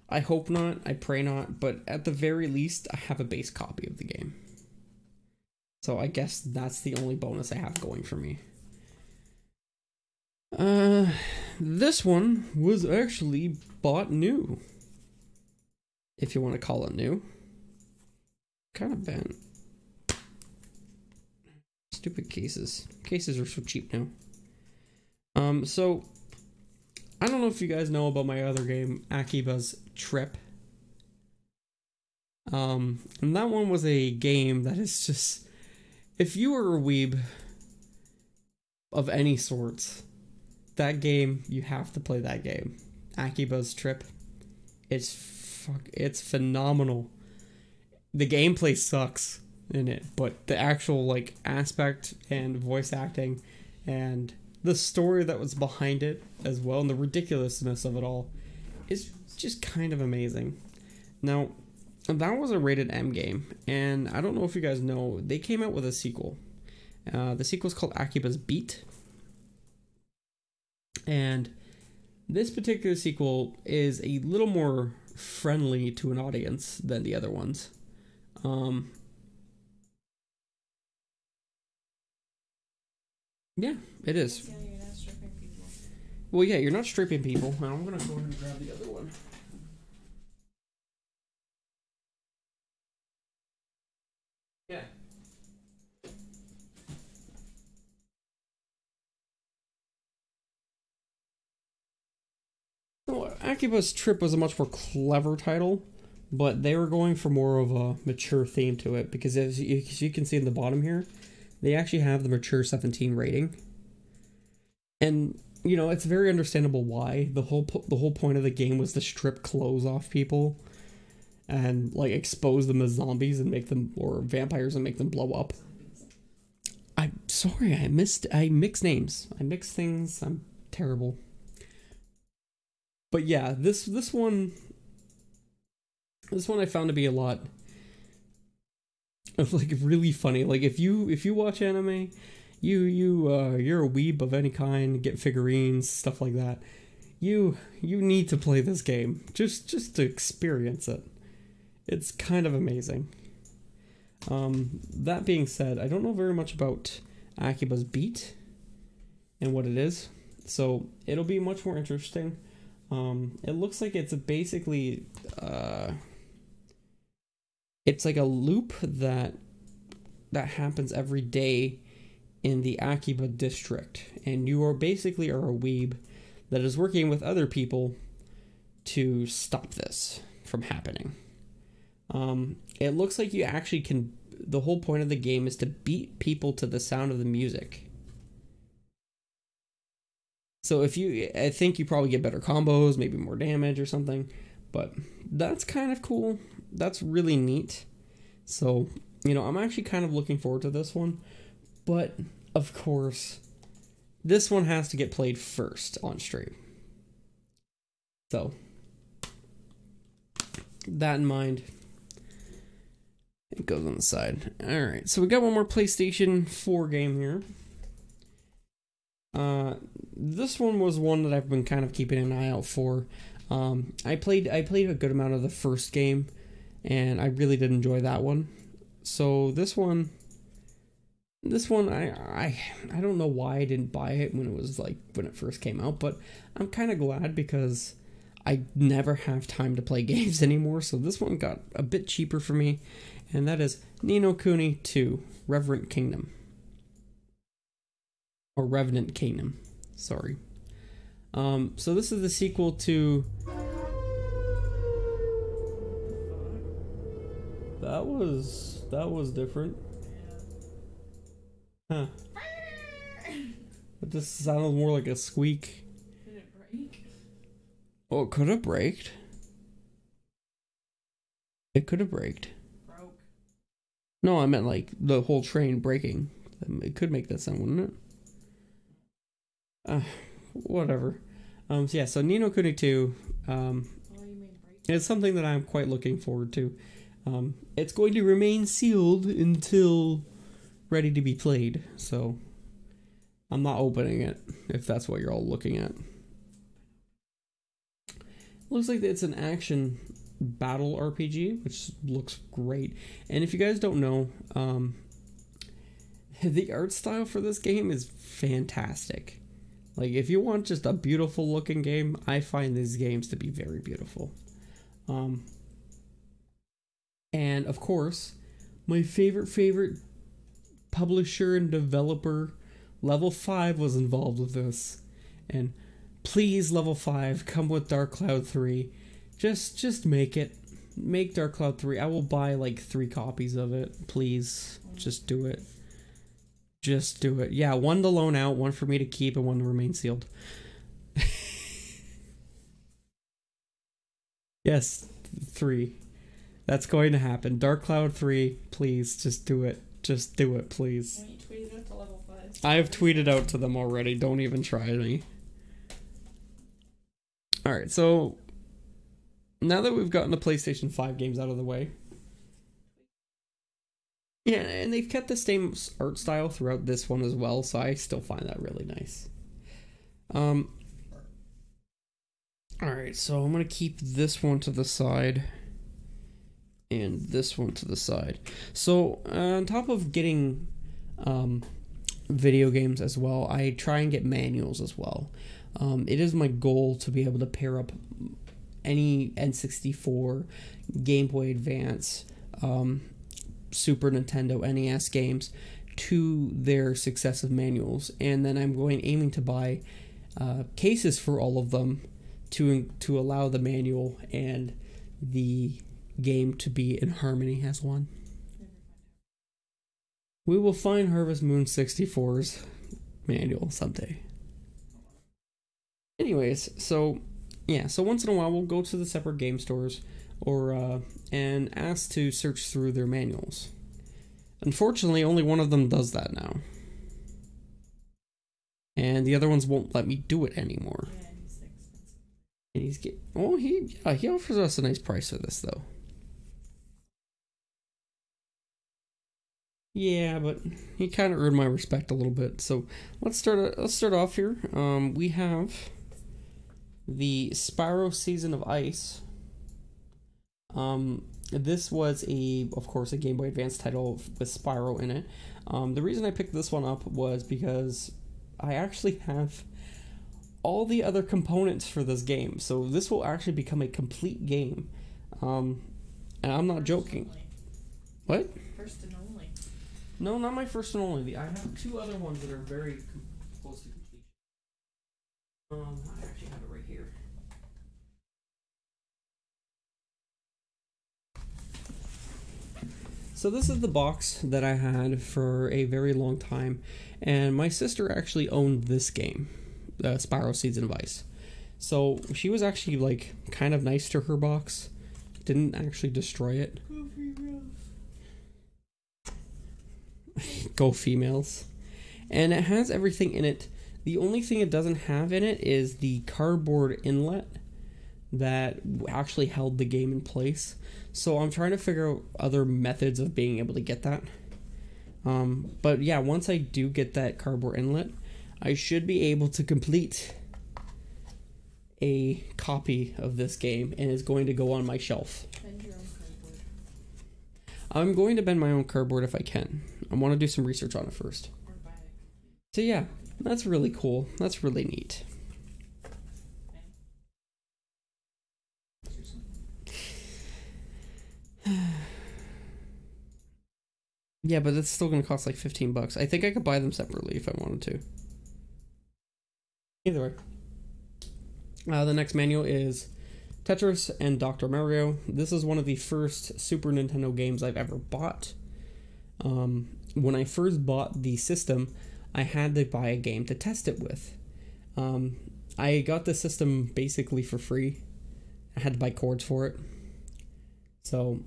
I hope not, I pray not, but at the very least, I have a base copy of the game. So I guess that's the only bonus I have going for me. This one was actually bought new. If you want to call it new. Kind of bent. Stupid cases. Cases are so cheap now. So I don't know if you guys know about my other game, Akiba's Trip. And that one was a game that is just, if you were a weeb of any sorts, that game, you have to play that game. Akiba's Trip. It's phenomenal. The gameplay sucks in it, but the actual aspect and voice acting and the story that was behind it as well, and the ridiculousness of it all is just kind of amazing. Now, that was a rated M game, and I don't know if you guys know, they came out with a sequel. The sequel is called Akiba's Beat, and this particular sequel is a little more friendly to an audience than the other ones. Yeah, it is. Yeah, you're not stripping people. Well, yeah, you're not stripping people. And I'm gonna go ahead and grab the other one. Yeah. So, Akiba's Trip was a much more clever title, but they were going for more of a mature theme to it, because as you can see in the bottom here, they actually have the mature 17 rating. And, it's very understandable why. The whole point of the game was to strip clothes off people and, expose them as zombies and make them, or vampires, and make them blow up. I'm sorry, I mix names. I mix things. I'm terrible. But yeah, this one I found to be a lot of really funny. If you watch anime, you're a weeb of any kind, get figurines, stuff like that. You need to play this game just to experience it. It's kind of amazing. That being said, I don't know very much about Akiba's Beat and what it is, so it'll be much more interesting. It looks like it's basically it's like a loop that happens every day in the Akiba district, and you are basically a weeb that is working with other people to stop this from happening. It looks like you actually can. The whole point of the game is to beat people to the sound of the music. So I think you probably get better combos, maybe more damage or something, but that's kind of cool. That's really neat. So, I'm actually kind of looking forward to this one, but of course, this one has to get played first on stream. So, that in mind, it goes on the side. Alright, so we got one more PlayStation 4 game here. This one was one that I've been kind of keeping an eye out for. I played a good amount of the first game, and I really did enjoy that one. So this one I don't know why I didn't buy it when it first came out, but I'm kind of glad because I never have time to play games anymore. So this one got a bit cheaper for me, and that is Ni no Kuni 2: Revenant Kingdom. Or Revenant Kingdom, sorry. So this is the sequel to... That was different. Huh. It just sounded more like a squeak. Did it break? Oh, it could have braked. It could have braked. Broke. No, I meant like the whole train braking. It could make that sound, wouldn't it? Whatever. So Ni no Kuni 2, it's something that I'm quite looking forward to. It's going to remain sealed until ready to be played, so I'm not opening it, if that's what you're all looking at. Looks like it's an action battle RPG, which looks great. And if you guys don't know, the art style for this game is fantastic. Like, if you want just a beautiful looking game, I find these games to be very beautiful. And of course, my favorite publisher and developer, Level 5, was involved with this. And please, Level 5, come with Dark Cloud 3. Just make it. Make Dark Cloud 3. I will buy like 3 copies of it. Please, just do it. Just do it. Yeah, 1 to loan out, 1 for me to keep, and 1 to remain sealed. Yes, 3. That's going to happen. Dark Cloud 3, please, just do it. Just do it, please. Why don't you tweet it out to Level 5? I have tweeted out to them already. Don't even try me. Alright, so now that we've gotten the PlayStation 5 games out of the way, yeah, and they've kept the same art style throughout this one as well, so I still find that really nice. Alright, so I'm going to keep this one to the side, and this one to the side. So, on top of getting video games as well, I try and get manuals as well. It is my goal to be able to pair up any N64, Game Boy Advance, Super Nintendo, NES games to their successive manuals, and then I'm aiming to buy cases for all of them to allow the manual and the game to be in harmony as one. We will find Harvest Moon 64's manual someday. Anyways, so once in a while we'll go to the separate game stores or and ask to search through their manuals. Unfortunately, only one of them does that now. And the other ones won't let me do it anymore. Yeah, he's expensive. And he offers us a nice price for this though. Yeah, but he kind of earned my respect a little bit. So let's start off here. We have the Spyro Season of Ice. This was of course, a Game Boy Advance title with Spyro in it. The reason I picked this one up was because I actually have all the other components for this game, so this will actually become a complete game. And I'm not joking. What? First and only. No, not my first and only. I have two other ones that are very close to completion. I actually have it right here. So this is the box that I had for a very long time, and my sister actually owned this game, Spyro Season of Ice. So she was actually like kind of nice to her box, didn't actually destroy it. Go females. And it has everything in it. The only thing it doesn't have in it is the cardboard inlet that actually held the game in place. So I'm trying to figure out other methods of being able to get that. But yeah, once I do get that cardboard inlet, I should be able to complete a copy of this game, and it's going to go on my shelf. Bend your own cardboard. I'm going to bend my own cardboard if I can. I want to do some research on it first. Or buy it. So yeah, that's really cool. That's really neat. Yeah, but it's still going to cost like $15. I think I could buy them separately if I wanted to. Either way. The next manual is Tetris and Dr. Mario. This is one of the first Super Nintendo games I've ever bought. When I first bought the system, I had to buy a game to test it with. I got the system basically for free. I had to buy cords for it. So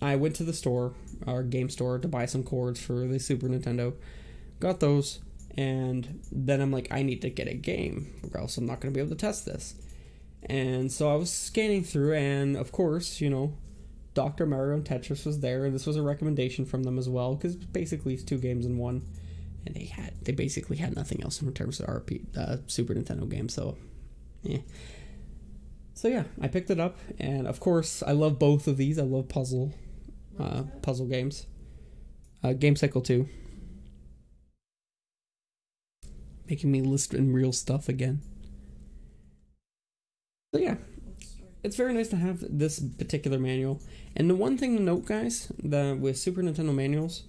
I went to the store, our game store, to buy some cords for the Super Nintendo. Got those, and then I'm like, I need to get a game, or else I'm not going to be able to test this. And so I was scanning through, and of course, you know, Dr. Mario and Tetris was there, and this was a recommendation from them as well, because basically it's two games in one, and they basically had nothing else in terms of Super Nintendo games, so yeah. So yeah, I picked it up, and of course, I love both of these. I love puzzle games. Game Cycle 2. Making me list in real stuff again. So yeah, it's very nice to have this particular manual. And the one thing to note, guys, that with Super Nintendo manuals,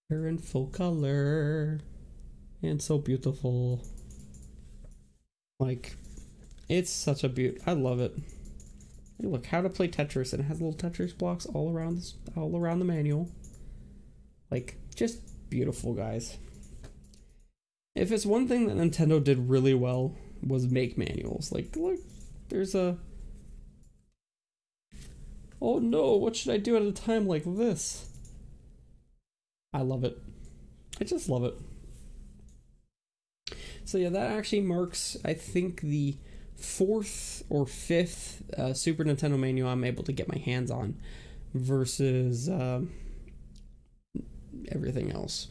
they're in full color and so beautiful. Like, it's such a beaut. I love it. Hey, look, how to play Tetris, and it has little Tetris blocks all around the manual. Like, just beautiful, guys. If it's one thing that Nintendo did really well, was make manuals. Like, look, there's a... Oh no, what should I do at a time like this? I love it. I just love it. So yeah, that actually marks, I think, the 4th or 5th Super Nintendo manual I'm able to get my hands on versus everything else.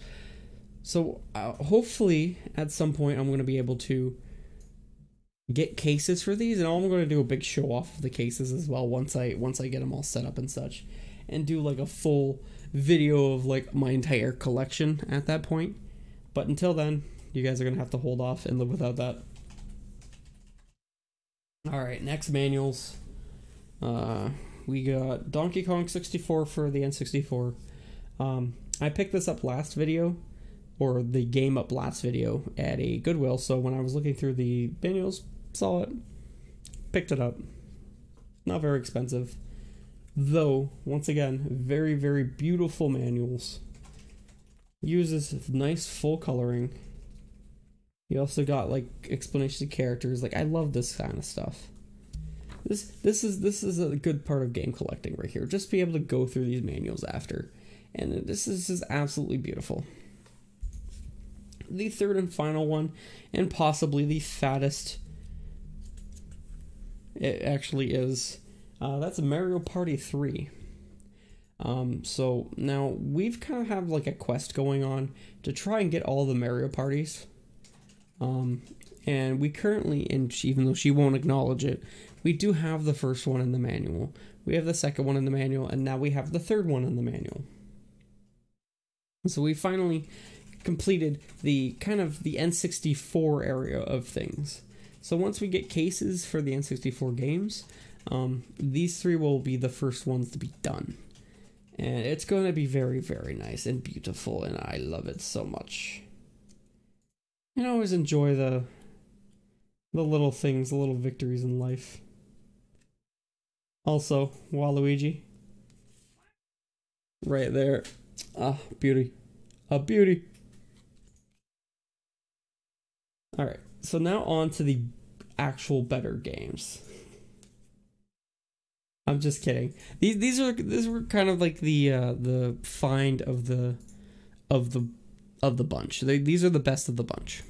So hopefully at some point I'm going to be able to get cases for these, and I'm going to do a big show off of the cases as well once I get them all set up and such, and do like a full video of like my entire collection at that point. But until then, you guys are going to have to hold off and live without that. Alright, next manuals. We got Donkey Kong 64 for the N64. I picked this up last video, or the game up last video, at a Goodwill, so when I was looking through the manuals, saw it, picked it up. Not very expensive. Though, once again, very, very beautiful manuals. Uses nice full coloring. You also got like explanations of characters. Like, I love this kind of stuff. This is a good part of game collecting right here. Just be able to go through these manuals after, and this is just absolutely beautiful. The third and final one, and possibly the fattest, it actually is. That's Mario Party 3. So now we've kind of have like a quest going on to try and get all the Mario parties. And we currently, and even though she won't acknowledge it, we do have the first one in the manual. We have the second one in the manual, and now we have the third one in the manual. So we finally completed the kind of the N64 area of things. So once we get cases for the N64 games, these three will be the first ones to be done. And it's going to be very, very nice and beautiful, and I love it so much. And I always enjoy the little things, the little victories in life. Also, Waluigi. Right there. Ah, beauty. A beauty. Alright, so now on to the actual better games. I'm just kidding. These were kind of like the find of the bunch. These are the best of the bunch.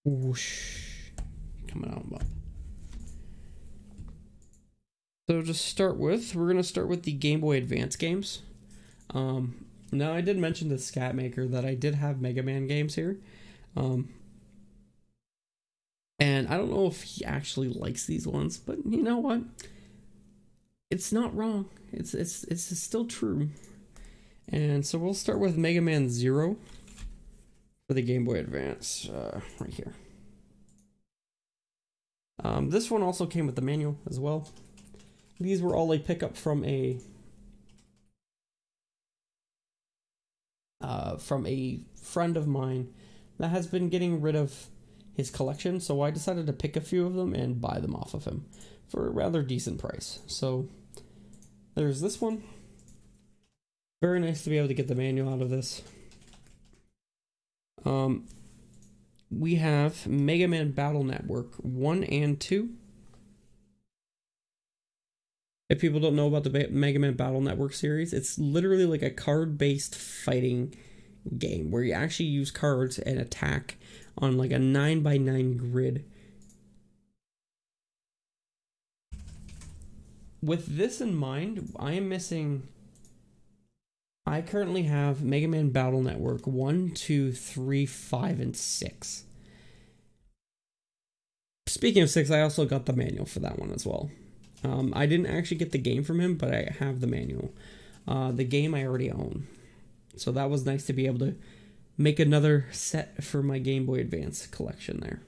Whoosh. Coming out above. So to start with, we're gonna start with the Game Boy Advance games. Now I did mention to Scatmaker that I did have Megaman games here. And I don't know if he actually likes these ones, but you know what? It's not wrong. It's still true. And so we'll start with Mega Man 0 for the Game Boy Advance, right here. This one also came with the manual as well. These were all a pickup from a friend of mine that has been getting rid of his collection, so I decided to pick a few of them and buy them off of him for a rather decent price. So there's this one. Very nice to be able to get the manual out of this. We have Mega Man Battle Network 1 and 2. If people don't know about the Mega Man Battle Network series, it's literally like a card-based fighting game where you actually use cards and attack on like a 9x9 grid. With this in mind, I currently have Mega Man Battle Network 1, 2, 3, 5, and 6. Speaking of 6, I also got the manual for that one as well. I didn't actually get the game from him, but I have the manual. The game I already own. So that was nice to be able to make another set for my Game Boy Advance collection there.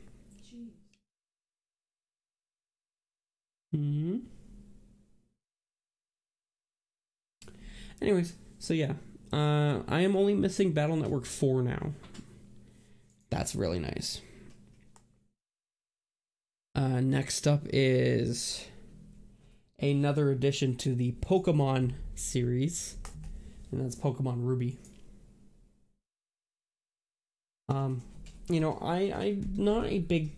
Anyways, so yeah. I am only missing Battle Network 4 now. That's really nice. Next up is another addition to the Pokemon series, and that's Pokemon Ruby. You know, I'm not a big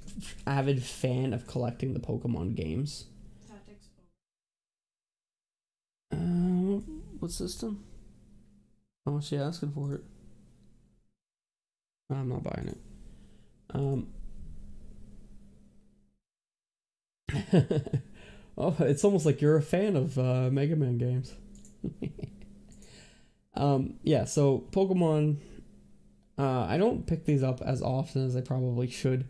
avid fan of collecting the Pokemon games. Tactics. What system? How much she asking for it? I'm not buying it. Oh, it's almost like you're a fan of Mega Man games. Yeah, so Pokemon, I don't pick these up as often as I probably should.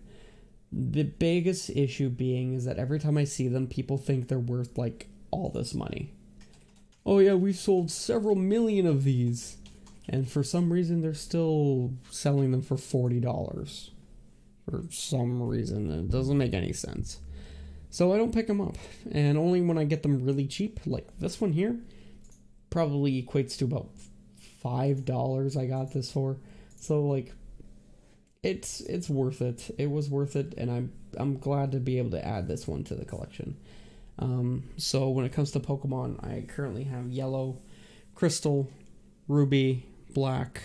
The biggest issue being is that every time I see them, people think they're worth like all this money. Oh yeah, we've sold several million of these. And for some reason, they're still selling them for $40. For some reason, it doesn't make any sense. So I don't pick them up. And only when I get them really cheap, like this one here, probably equates to about $5 I got this for. So like, it's worth it. It was worth it, and I'm glad to be able to add this one to the collection. So when it comes to Pokemon, I currently have Yellow, Crystal, Ruby, Black,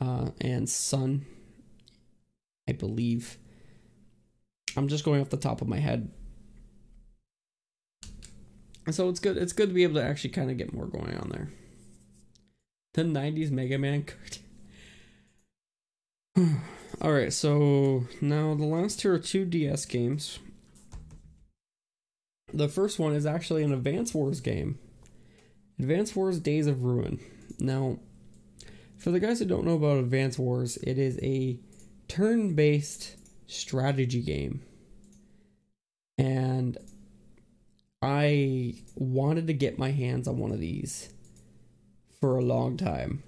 and Sun, I believe. I'm just going off the top of my head. So it's good to be able to actually kind of get more going on there. The 90s Mega Man card. Alright, so now the last two are two DS games. The first one is actually an Advance Wars game. Advance Wars Days of Ruin. Now, for the guys who don't know about Advance Wars, it is a turn-based strategy game. And I wanted to get my hands on one of these for a long time.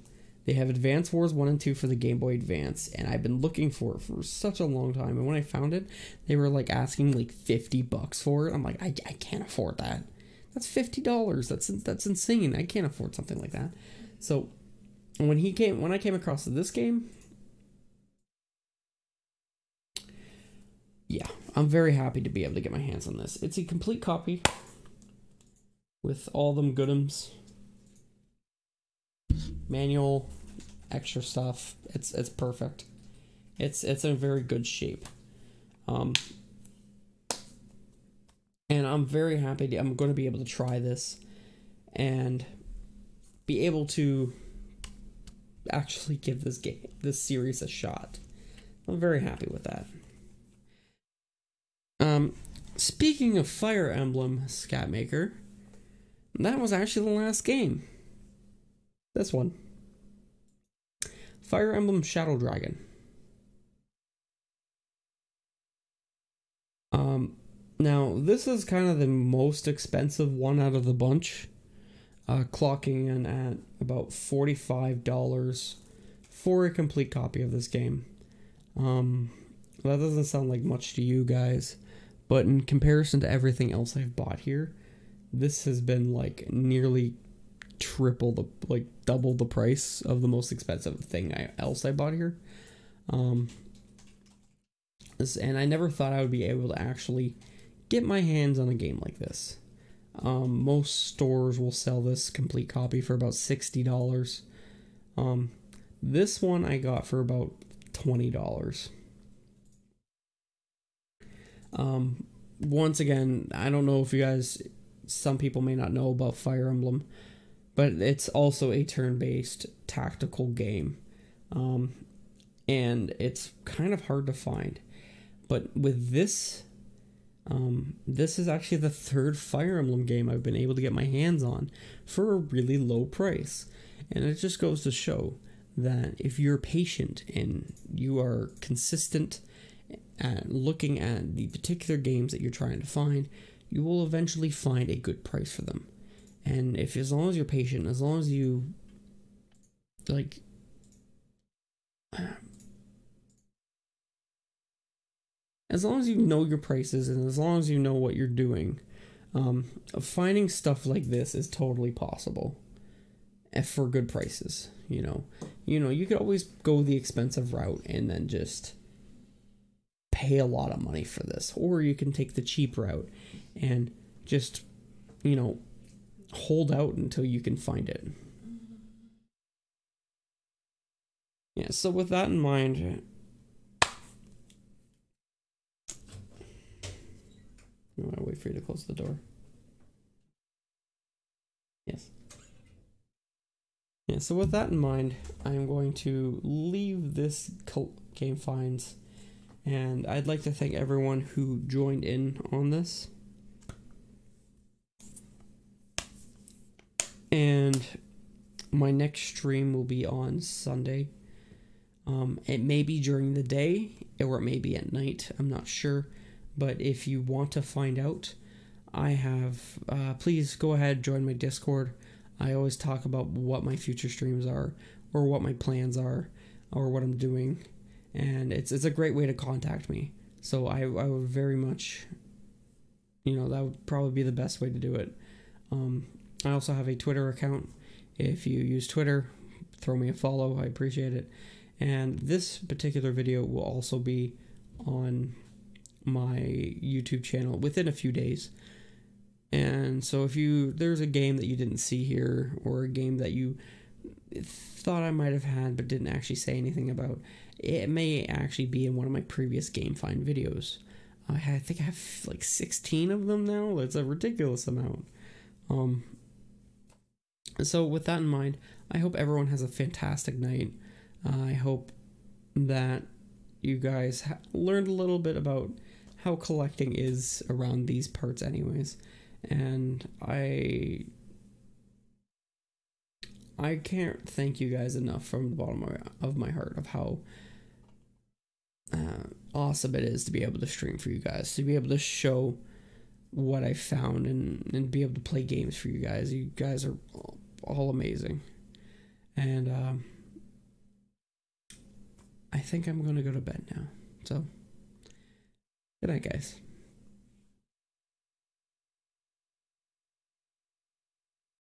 They have Advance Wars 1 and 2 for the Game Boy Advance, and I've been looking for it for such a long time. And when I found it, they were like asking like $50 for it. I'm like, I can't afford that. That's $50. That's insane. I can't afford something like that. So when I came across this game, yeah, I'm very happy to be able to get my hands on this. It's a complete copy with all them goodums. Manual, extra stuff. It's perfect. It's in very good shape. And I'm very happy I'm going to be able to try this and be able to actually give this series a shot. I'm very happy with that. Speaking of Fire Emblem Scatmaker, that was actually the last game. This one. Fire Emblem Shadow Dragon. Now, this is kind of the most expensive one out of the bunch. Clocking in at about $45 for a complete copy of this game. That doesn't sound like much to you guys, but in comparison to everything else I've bought here, this has been like nearly double the price of the most expensive thing else I bought here. And I never thought I would be able to actually get my hands on a game like this. Most stores will sell this complete copy for about $60. This one I got for about $20. Once again, I don't know if you guys, some people may not know about Fire Emblem, but it's also a turn-based tactical game. And it's kind of hard to find. But with this, this is actually the third Fire Emblem game I've been able to get my hands on for a really low price. And it just goes to show that if you're patient and you are consistent at looking at the particular games that you're trying to find, you will eventually find a good price for them. And as long as you're patient, as long as you as long as you know your prices and as long as you know what you're doing, finding stuff like this is totally possible for good prices. You could always go the expensive route and then just pay a lot of money for this, or you can take the cheap route and just, hold out until you can find it. Yeah, so with that in mind, I want to wait for you to close the door. Yes. Yeah, so with that in mind, I'm going to leave this Game Finds, and I'd like to thank everyone who joined in on this. And my next stream will be on Sunday. It may be during the day, or it may be at night. I'm not sure. But if you want to find out, I have... please go ahead, join my Discord. I always talk about what my future streams are, or what my plans are, or what I'm doing. And it's a great way to contact me. So I would very much... that would probably be the best way to do it. I also have a Twitter account. If you use Twitter, throw me a follow. I appreciate it. And this particular video will also be on my YouTube channel within a few days. And so if there's a game that you didn't see here, or a game that you thought I might have had but didn't actually say anything about, it may actually be in one of my previous Game Find videos. I think I have like 16 of them now. That's a ridiculous amount. So with that in mind, I hope everyone has a fantastic night. I hope that you guys learned a little bit about how collecting is around these parts anyways. And I can't thank you guys enough from the bottom of my heart of how awesome it is to be able to stream for you guys, to be able to show what I found and be able to play games for you guys. You guys are all amazing. And I think I'm going to go to bed now. So, good night, guys.